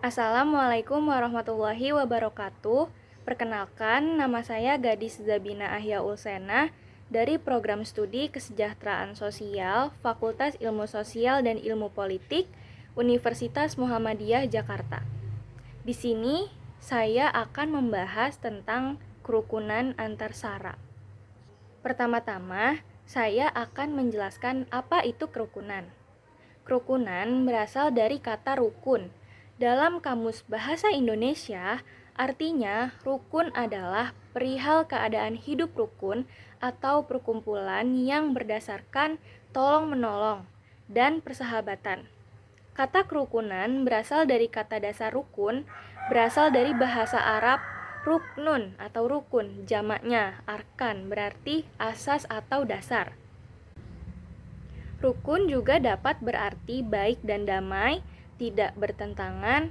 Assalamualaikum warahmatullahi wabarakatuh. Perkenalkan, nama saya Gadis Zabina Ahya Ulsena dari Program Studi Kesejahteraan Sosial, Fakultas Ilmu Sosial dan Ilmu Politik, Universitas Muhammadiyah Jakarta. Di sini saya akan membahas tentang kerukunan antar sara. Pertama-tama, saya akan menjelaskan apa itu kerukunan. Kerukunan berasal dari kata rukun. Dalam Kamus Bahasa Indonesia, artinya rukun adalah perihal keadaan hidup rukun atau perkumpulan yang berdasarkan tolong-menolong dan persahabatan. Kata kerukunan berasal dari kata dasar rukun, berasal dari bahasa Arab ruknun atau rukun, jamaknya arkan, berarti asas atau dasar. Rukun juga dapat berarti baik dan damai, tidak bertentangan.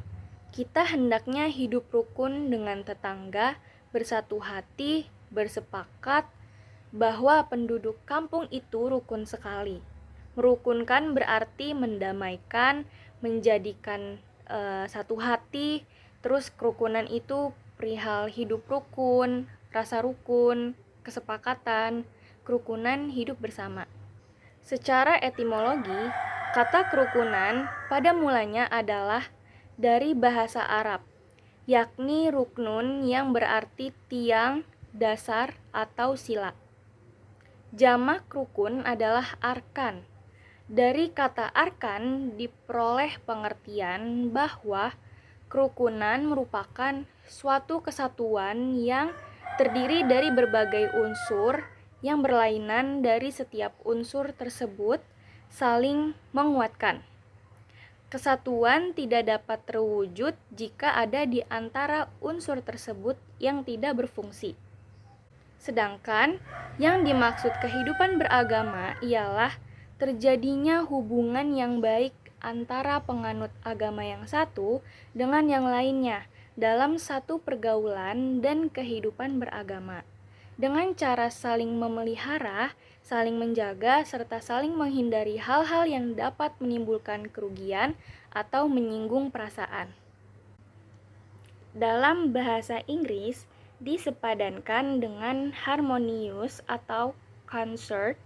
Kita hendaknya hidup rukun dengan tetangga, bersatu hati, bersepakat bahwa penduduk kampung itu rukun sekali. Merukunkan berarti mendamaikan, menjadikan satu hati. Terus kerukunan itu perihal hidup rukun, rasa rukun, kesepakatan, kerukunan hidup bersama. Secara etimologi, kata kerukunan pada mulanya adalah dari bahasa Arab, yakni ruknun yang berarti tiang, dasar, atau sila. Jamak rukun adalah arkan. Dari kata arkan diperoleh pengertian bahwa kerukunan merupakan suatu kesatuan yang terdiri dari berbagai unsur yang berlainan dari setiap unsur tersebut saling menguatkan. Kesatuan tidak dapat terwujud jika ada di antara unsur tersebut yang tidak berfungsi. Sedangkan yang dimaksud kehidupan beragama ialah terjadinya hubungan yang baik antara penganut agama yang satu dengan yang lainnya dalam satu pergaulan dan kehidupan beragama, dengan cara saling memelihara, saling menjaga, serta saling menghindari hal-hal yang dapat menimbulkan kerugian atau menyinggung perasaan. Dalam bahasa Inggris, disepadankan dengan harmonious atau concord.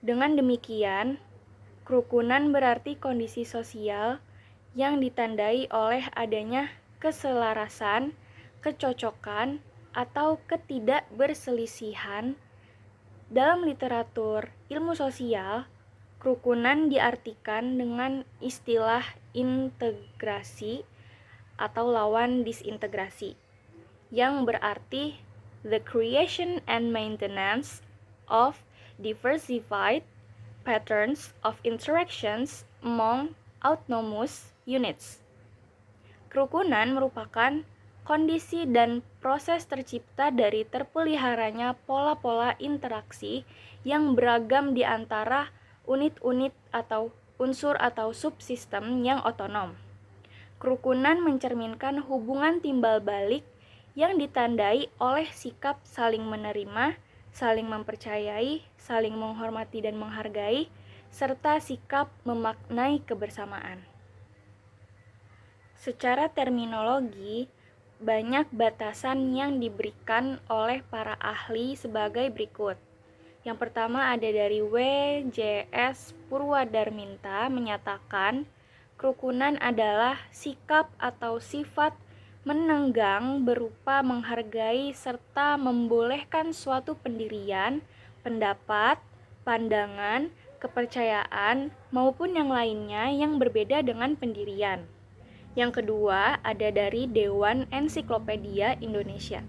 Dengan demikian, kerukunan berarti kondisi sosial yang ditandai oleh adanya keselarasan, kecocokan, atau ketidakberselisihan. Dalam literatur ilmu sosial, kerukunan diartikan dengan istilah integrasi atau lawan disintegrasi, yang berarti the creation and maintenance of diversified patterns of interactions among autonomous units. Kerukunan merupakan kondisi dan proses tercipta dari terpeliharanya pola-pola interaksi yang beragam di antara unit-unit atau unsur atau subsistem yang otonom. Kerukunan mencerminkan hubungan timbal balik yang ditandai oleh sikap saling menerima, saling mempercayai, saling menghormati dan menghargai, serta sikap memaknai kebersamaan. Secara terminologi, banyak batasan yang diberikan oleh para ahli sebagai berikut. Yang pertama ada dari W.J.S. Purwadarminta menyatakan, kerukunan adalah sikap atau sifat menenggang berupa menghargai serta membolehkan suatu pendirian, pendapat, pandangan, kepercayaan, maupun yang lainnya yang berbeda dengan pendirian. Yang kedua ada dari Dewan Ensiklopedia Indonesia.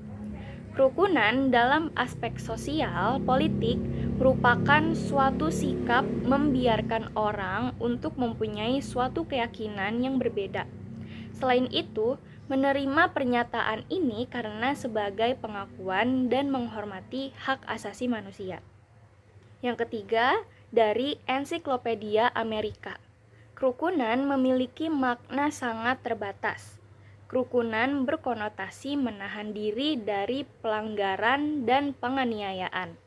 Kerukunan dalam aspek sosial, politik, merupakan suatu sikap membiarkan orang untuk mempunyai suatu keyakinan yang berbeda. Selain itu, menerima pernyataan ini karena sebagai pengakuan dan menghormati hak asasi manusia. Yang ketiga, dari Ensiklopedia Amerika. Kerukunan memiliki makna sangat terbatas. Kerukunan berkonotasi menahan diri dari pelanggaran dan penganiayaan.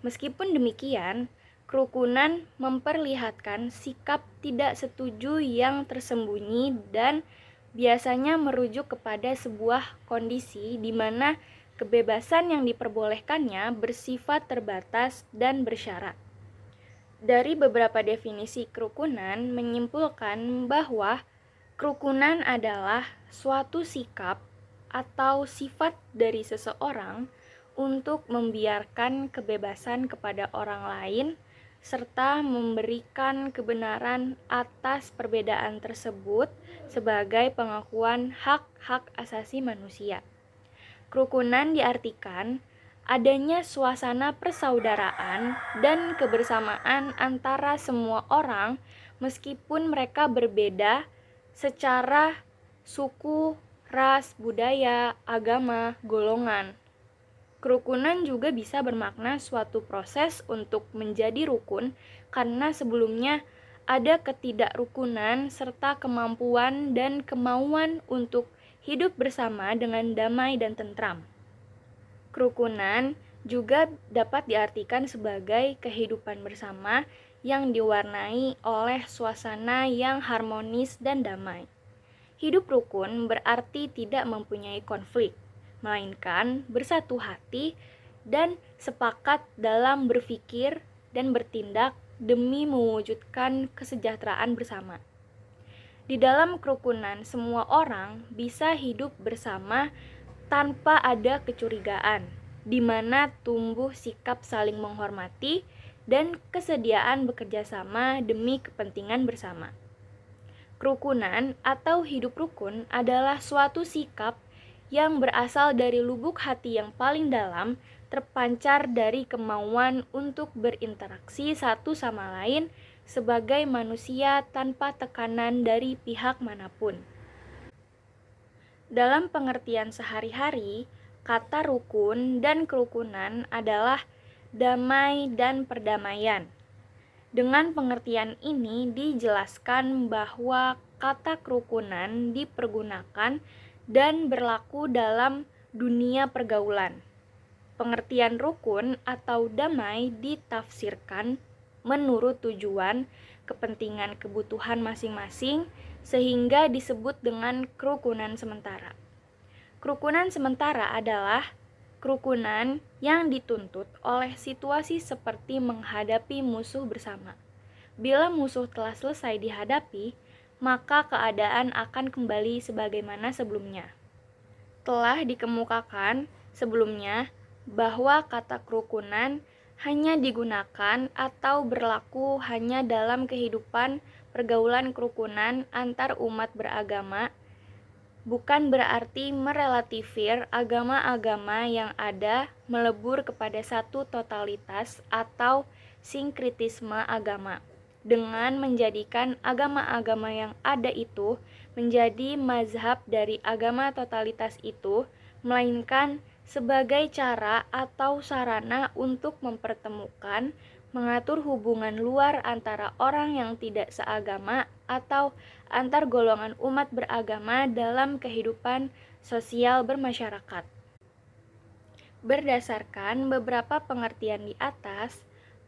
Meskipun demikian, Kerukunan memperlihatkan sikap tidak setuju yang tersembunyi dan biasanya merujuk kepada sebuah kondisi di mana kebebasan yang diperbolehkannya bersifat terbatas dan bersyarat. Dari beberapa definisi kerukunan menyimpulkan bahwa kerukunan adalah suatu sikap atau sifat dari seseorang untuk membiarkan kebebasan kepada orang lain serta memberikan kebenaran atas perbedaan tersebut sebagai pengakuan hak-hak asasi manusia. Kerukunan diartikan adanya suasana persaudaraan dan kebersamaan antara semua orang meskipun mereka berbeda secara suku, ras, budaya, agama, golongan. Kerukunan juga bisa bermakna suatu proses untuk menjadi rukun karena sebelumnya ada ketidakrukunan serta kemampuan dan kemauan untuk hidup bersama dengan damai dan tentram. Kerukunan juga dapat diartikan sebagai kehidupan bersama yang diwarnai oleh suasana yang harmonis dan damai. Hidup rukun berarti tidak mempunyai konflik, melainkan bersatu hati dan sepakat dalam berpikir dan bertindak demi mewujudkan kesejahteraan bersama. Di dalam kerukunan, semua orang bisa hidup bersama tanpa ada kecurigaan, di mana tumbuh sikap saling menghormati dan kesediaan bekerja sama demi kepentingan bersama. Kerukunan atau hidup rukun adalah suatu sikap yang berasal dari lubuk hati yang paling dalam, terpancar dari kemauan untuk berinteraksi satu sama lain sebagai manusia tanpa tekanan dari pihak manapun. Dalam pengertian sehari-hari, kata rukun dan kerukunan adalah damai dan perdamaian. Dengan pengertian ini dijelaskan bahwa kata kerukunan dipergunakan dan berlaku dalam dunia pergaulan. Pengertian rukun atau damai ditafsirkan menurut tujuan, kepentingan, kebutuhan masing-masing sehingga disebut dengan kerukunan sementara. Kerukunan sementara adalah kerukunan yang dituntut oleh situasi seperti menghadapi musuh bersama. Bila musuh telah selesai dihadapi, maka keadaan akan kembali sebagaimana sebelumnya. Telah dikemukakan sebelumnya bahwa kata kerukunan hanya digunakan atau berlaku hanya dalam kehidupan pergaulan kerukunan antar umat beragama, bukan berarti merelativir agama-agama yang ada melebur kepada satu totalitas atau sinkritisme agama, dengan menjadikan agama-agama yang ada itu menjadi mazhab dari agama totalitas itu, melainkan sebagai cara atau sarana untuk mempertemukan, mengatur hubungan luar antara orang yang tidak seagama atau antar golongan umat beragama dalam kehidupan sosial bermasyarakat. Berdasarkan beberapa pengertian di atas,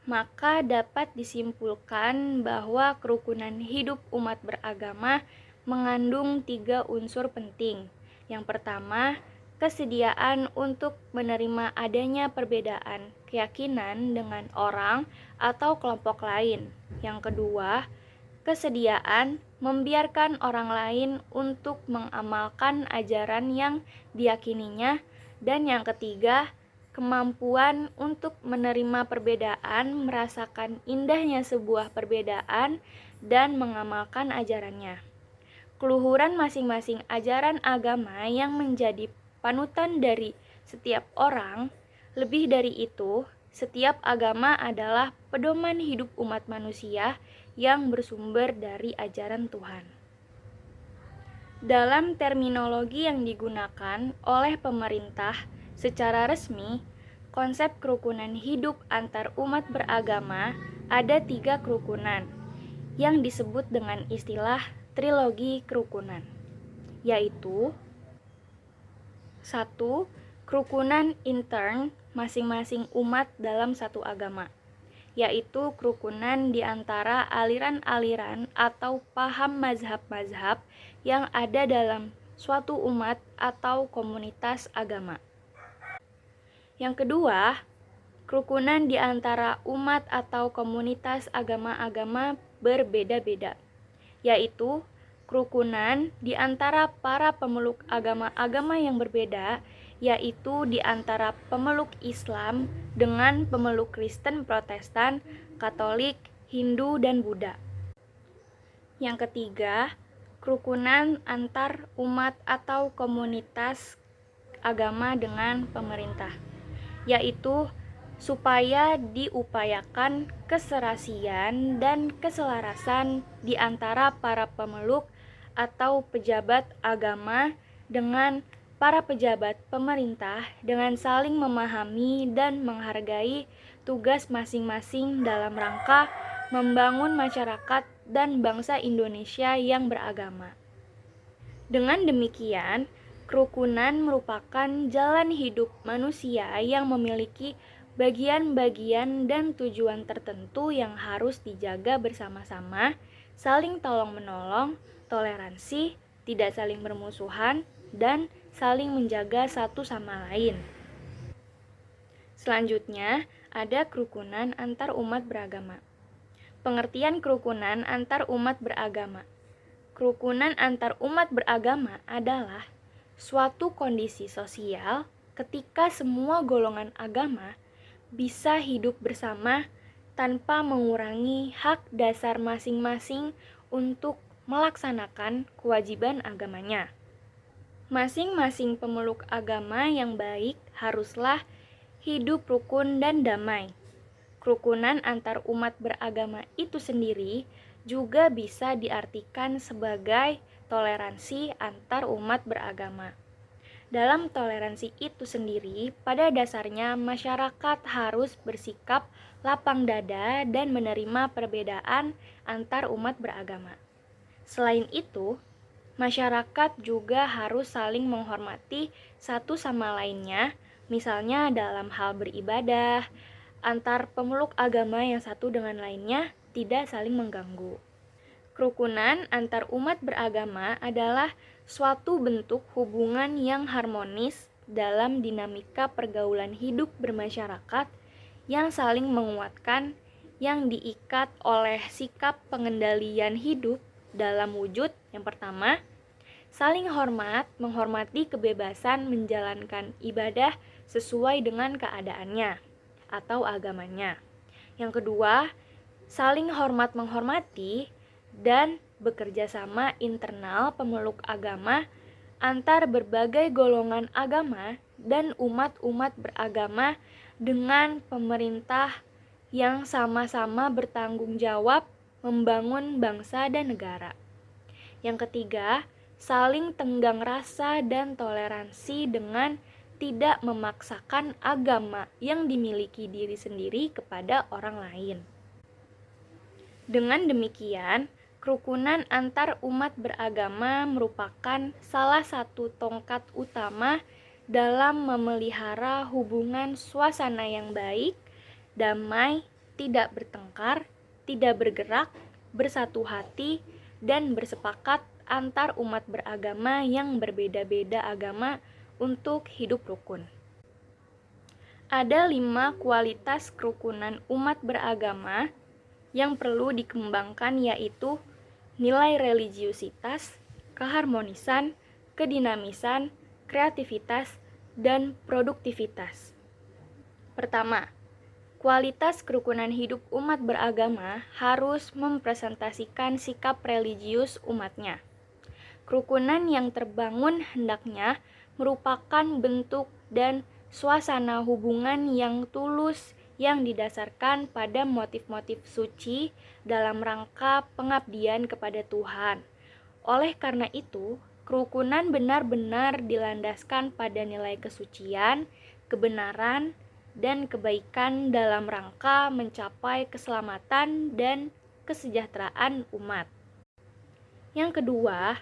maka dapat disimpulkan bahwa kerukunan hidup umat beragama mengandung 3 unsur penting. Yang pertama, kesediaan untuk menerima adanya perbedaan keyakinan dengan orang atau kelompok lain. Yang kedua, kesediaan membiarkan orang lain untuk mengamalkan ajaran yang diyakininya. Dan yang ketiga, kemampuan untuk menerima perbedaan, merasakan indahnya sebuah perbedaan, dan mengamalkan ajarannya. Keluhuran masing-masing ajaran agama yang menjadi panutan dari setiap orang. Lebih dari itu, setiap agama adalah pedoman hidup umat manusia yang bersumber dari ajaran Tuhan. Dalam terminologi yang digunakan oleh pemerintah secara resmi, konsep kerukunan hidup antar umat beragama ada 3 kerukunan yang disebut dengan istilah trilogi kerukunan, yaitu 1. Kerukunan intern masing-masing umat dalam satu agama, yaitu kerukunan di antara aliran-aliran atau paham mazhab-mazhab yang ada dalam suatu umat atau komunitas agama. Yang kedua, kerukunan di antara umat atau komunitas agama-agama berbeda-beda, yaitu kerukunan di antara para pemeluk agama-agama yang berbeda, yaitu di antara pemeluk Islam dengan pemeluk Kristen, Protestan, Katolik, Hindu, dan Buddha. Yang ketiga, kerukunan antar umat atau komunitas agama dengan pemerintah, yaitu supaya diupayakan keserasian dan keselarasan di antara para pemeluk atau pejabat agama dengan para pejabat pemerintah dengan saling memahami dan menghargai tugas masing-masing dalam rangka membangun masyarakat dan bangsa Indonesia yang beragama. Dengan demikian, kerukunan merupakan jalan hidup manusia yang memiliki bagian-bagian dan tujuan tertentu yang harus dijaga bersama-sama, saling tolong-menolong, toleransi, tidak saling bermusuhan, dan saling menjaga satu sama lain. Selanjutnya, ada kerukunan antar umat beragama. Pengertian kerukunan antar umat beragama. Kerukunan antar umat beragama adalah suatu kondisi sosial ketika semua golongan agama bisa hidup bersama tanpa mengurangi hak dasar masing-masing untuk melaksanakan kewajiban agamanya. Masing-masing pemeluk agama yang baik haruslah hidup rukun dan damai. Kerukunan antar umat beragama itu sendiri juga bisa diartikan sebagai toleransi antar umat beragama. Dalam toleransi itu sendiri, pada dasarnya masyarakat harus bersikap lapang dada dan menerima perbedaan antar umat beragama. Selain itu, masyarakat juga harus saling menghormati satu sama lainnya, misalnya dalam hal beribadah, antar pemeluk agama yang satu dengan lainnya tidak saling mengganggu. Kerukunan antar umat beragama adalah suatu bentuk hubungan yang harmonis dalam dinamika pergaulan hidup bermasyarakat yang saling menguatkan, yang diikat oleh sikap pengendalian hidup dalam wujud yang pertama, saling hormat, menghormati kebebasan menjalankan ibadah sesuai dengan keadaannya atau agamanya. Yang kedua, saling hormat menghormati dan bekerja sama internal pemeluk agama antar berbagai golongan agama dan umat-umat beragama dengan pemerintah yang sama-sama bertanggung jawab membangun bangsa dan negara. Yang ketiga, saling tenggang rasa dan toleransi dengan tidak memaksakan agama yang dimiliki diri sendiri kepada orang lain. Dengan demikian, kerukunan antar umat beragama merupakan salah satu tongkat utama dalam memelihara hubungan suasana yang baik, damai, tidak bertengkar, tidak bergerak, bersatu hati, dan bersepakat antar umat beragama yang berbeda-beda agama untuk hidup rukun. Ada 5 kualitas kerukunan umat beragama yang perlu dikembangkan, yaitu nilai religiusitas, keharmonisan, kedinamisan, kreativitas, dan produktivitas. Pertama, kualitas kerukunan hidup umat beragama harus mempresentasikan sikap religius umatnya. Kerukunan yang terbangun hendaknya merupakan bentuk dan suasana hubungan yang tulus yang didasarkan pada motif-motif suci dalam rangka pengabdian kepada Tuhan. Oleh karena itu, kerukunan benar-benar dilandaskan pada nilai kesucian, kebenaran, dan kebaikan dalam rangka mencapai keselamatan dan kesejahteraan umat. Yang kedua,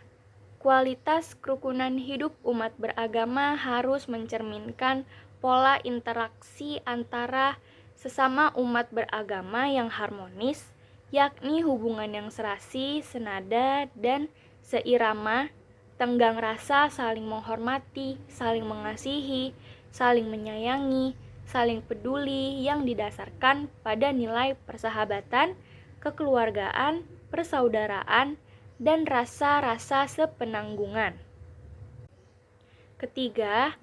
kualitas kerukunan hidup umat beragama harus mencerminkan pola interaksi antara sesama umat beragama yang harmonis, yakni hubungan yang serasi, senada, dan seirama, tenggang rasa saling menghormati, saling mengasihi, saling menyayangi, saling peduli yang didasarkan pada nilai persahabatan, kekeluargaan, persaudaraan, dan rasa-rasa sepenanggungan. Ketiga,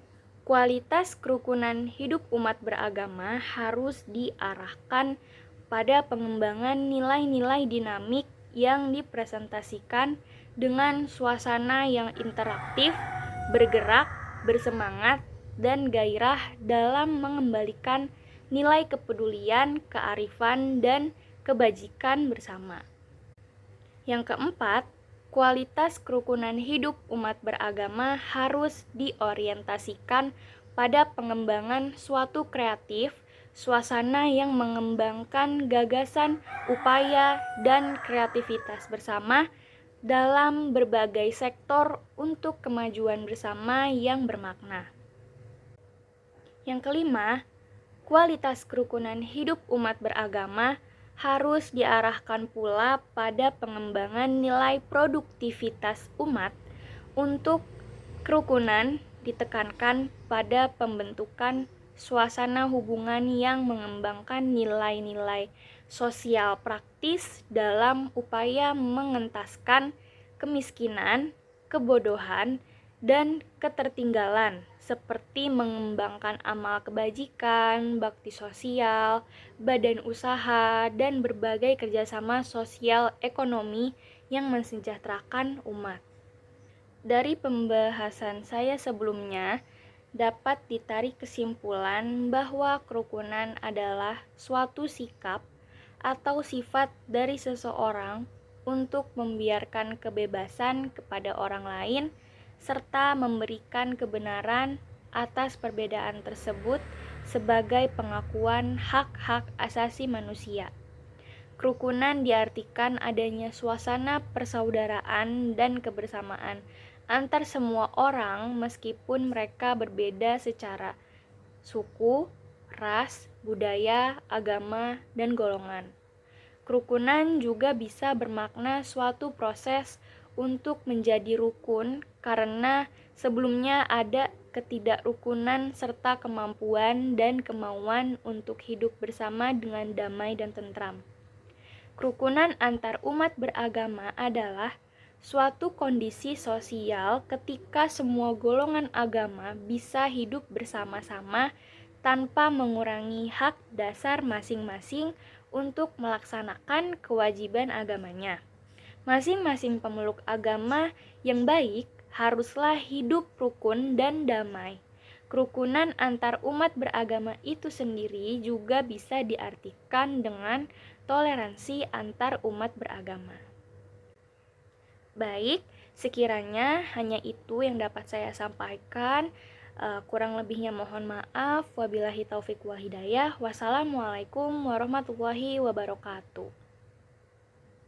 kualitas kerukunan hidup umat beragama harus diarahkan pada pengembangan nilai-nilai dinamik yang dipresentasikan dengan suasana yang interaktif, bergerak, bersemangat, dan gairah dalam mengembalikan nilai kepedulian, kearifan, dan kebajikan bersama. Yang keempat, kualitas kerukunan hidup umat beragama harus diorientasikan pada pengembangan suatu kreatif, suasana yang mengembangkan gagasan, upaya, dan kreativitas bersama dalam berbagai sektor untuk kemajuan bersama yang bermakna. Yang kelima, kualitas kerukunan hidup umat beragama harus diarahkan pula pada pengembangan nilai produktivitas umat. Untuk kerukunan ditekankan pada pembentukan suasana hubungan yang mengembangkan nilai-nilai sosial praktis dalam upaya mengentaskan kemiskinan, kebodohan, dan ketertinggalan, seperti mengembangkan amal kebajikan, bakti sosial, badan usaha, dan berbagai kerjasama sosial ekonomi yang mensejahterakan umat. Dari pembahasan saya sebelumnya, dapat ditarik kesimpulan bahwa kerukunan adalah suatu sikap atau sifat dari seseorang untuk membiarkan kebebasan kepada orang lain serta memberikan kebenaran atas perbedaan tersebut sebagai pengakuan hak-hak asasi manusia. Kerukunan diartikan adanya suasana persaudaraan dan kebersamaan antar semua orang meskipun mereka berbeda secara suku, ras, budaya, agama, dan golongan. Kerukunan juga bisa bermakna suatu proses untuk menjadi rukun karena sebelumnya ada ketidakrukunan serta kemampuan dan kemauan untuk hidup bersama dengan damai dan tentram. Kerukunan antar umat beragama adalah suatu kondisi sosial ketika semua golongan agama bisa hidup bersama-sama tanpa mengurangi hak dasar masing-masing untuk melaksanakan kewajiban agamanya. Masing-masing pemeluk agama yang baik haruslah hidup rukun dan damai. Kerukunan antar umat beragama itu sendiri juga bisa diartikan dengan toleransi antar umat beragama. Baik, sekiranya hanya itu yang dapat saya sampaikan. Kurang lebihnya mohon maaf. Wabillahi taufik wal hidayah. Wassalamualaikum warahmatullahi wabarakatuh.